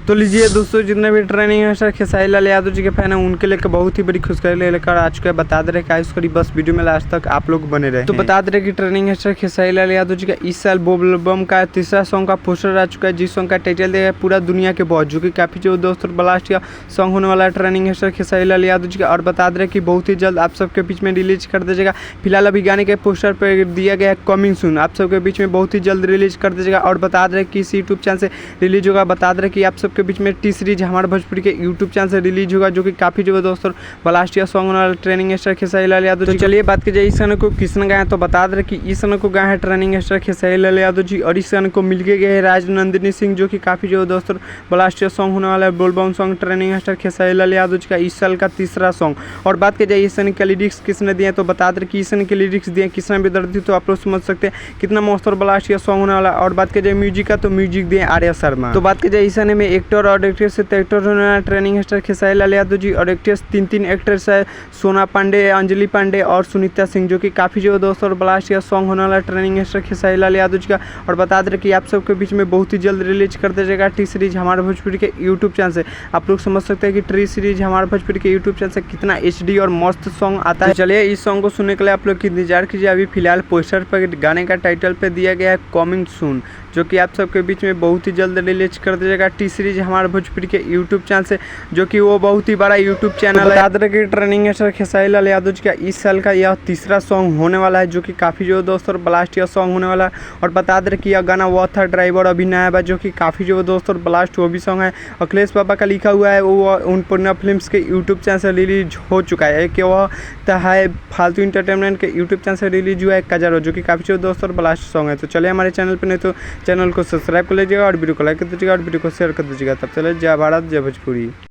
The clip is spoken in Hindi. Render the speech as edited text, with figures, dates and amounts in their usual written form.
तो लीजिए दोस्तों, जितने भी ट्रेनिंग है सर खेसारी लाल यादव जी के फैन हैं उनके लिए बहुत ही बड़ी खुशखबरी लेकर आ चुका है। बता दे रहे कि इसको बस वीडियो में लास्ट तक आप लोग बने रहे। तो बता दे रहे कि ट्रेनिंग है सर खेसारी लाल यादव जी का इस साल बोल बम का तीसरा सॉन्ग का पोस्टर आ चुका है, जिस सॉन्ग का टाइटल दिया है पूरा दुनिया के बॉस, जो कि काफी जो दोस्तों ब्लास्ट का सॉन्ग होने वाला ट्रेनिंग है सर खेसारी लाल यादव जी का। और बता दे रहे कि बहुत ही जल्द आप सबके बीच में रिलीज कर दीजिएगा। फिलहाल अभी गाने के पोस्टर पर दिया गया है कमिंग सून, आप सबके बीच में बहुत ही जल्द रिलीज कर दीजिएगा। और बता दे रहे कि इस यूट्यूब चैनल से रिलीज होगा। बता दे रहे कि आप सबके बीच में टी सीरीज हमारे भोजपुरी के यूट्यूब चैनल से रिलीज होगा, जो कि काफी जो दोस्तों ब्लास्ट सॉन्ग होने वाला ट्रेनिंग स्टार खेसारी लाल यादव जी। तो चलिए बात की जाए इस गाने को किसने गाया, तो बता दे कि इस गाने को गाया है ट्रेनिंग स्टार खेसारी लाल यादव जी। और इस गाने को मिलके गए हैं राजनंदिनी सिंह, जो कि काफी जो दोस्तों ब्लास्ट सॉन्ग होने वाला है बोलबम song training star Khesari Lal Yadav ji का इस साल का तीसरा सॉन्ग। और बात की जाए इस गाने के लिरिक्स किसने दिए, तो बता दे कि इस गाने के लिरिक्स दिए किसने भी दर्द, तो आप लोग समझ सकते हैं कितना मस्त और ब्लास्ट सॉन्ग होने वाला। और बात की जाए म्यूजिक का, तो म्यूजिक दिए आर्या शर्मा। तो बात की जाए इस गाने में एक्टर और एक्ट्रेस से एक्टर होने वाला ट्रेनिंग स्टार खेसारी लाल यादव जी, और एक्ट्रेस तीन एक्ट्रेस है, सोना पांडे, अंजलि पांडे और सुनीता सिंह, जो कि काफ़ी जो दोस्तों ब्लास्ट या सॉन्ग होने वाला ट्रेनिंग स्टार खेसारी लाल यादव जी का। और बता दें कि आप सबके बीच में बहुत ही जल्द रिलीज कर दीजिएगा टी सीरीज हमारे भोजपुरी के यूट्यूब चैनल से। आप लोग समझ सकते हैं कि टी सीरीज हमारे भोजपुरी के यूट्यूब चैनल से कितना HD और मस्त सॉन्ग आता है। चलिए इस सॉन्ग को सुनने के लिए आप लोग इंतजार कीजिए। अभी फिलहाल पोस्टर पर गाने का टाइटल पे दिया गया है कमिंग सून, जो कि आप सबके बीच में बहुत ही जल्द रिलीज कर दीजिएगा टी सीरीज हमारे भोजपुरी के यूट्यूब चैनल से, जो कि वो बहुत ही बड़ा यूट्यूब चैनल है। बता दें कि ट्रेनिंग स्टार खेसारी लाल यादव जी का इस साल का यह तीसरा सॉन्ग होने वाला है, जो कि काफ़ी जो दोस्तों ब्लास्ट या सॉन्ग होने वाला है। और बता दें कि यह गाना वो था ड्राइवर अभी नया है, जो कि काफ़ी जो दोस्तों ब्लास्ट वो भी सॉन्ग है। अखिलेश पापा का लिखा हुआ है, वो उन पूर्णा फिल्म्स के यूट्यूब चैनल से रिलीज हो चुका है। कि वह है फालतू इंटरटेनमेंट के यूट्यूब चैनल से रिलीज हुआ है कजरो, जो कि काफ़ी जो दोस्तों ब्लास्ट सॉन्ग है। तो चलिए हमारे चैनल पर, नहीं तो चैनल को सब्सक्राइब कर लीजिएगा और वीडियो को लाइक कर दीजिएगा और वीडियो को शेयर कर दीजिएगा। तब चले जय भारत जय भोजपुरी।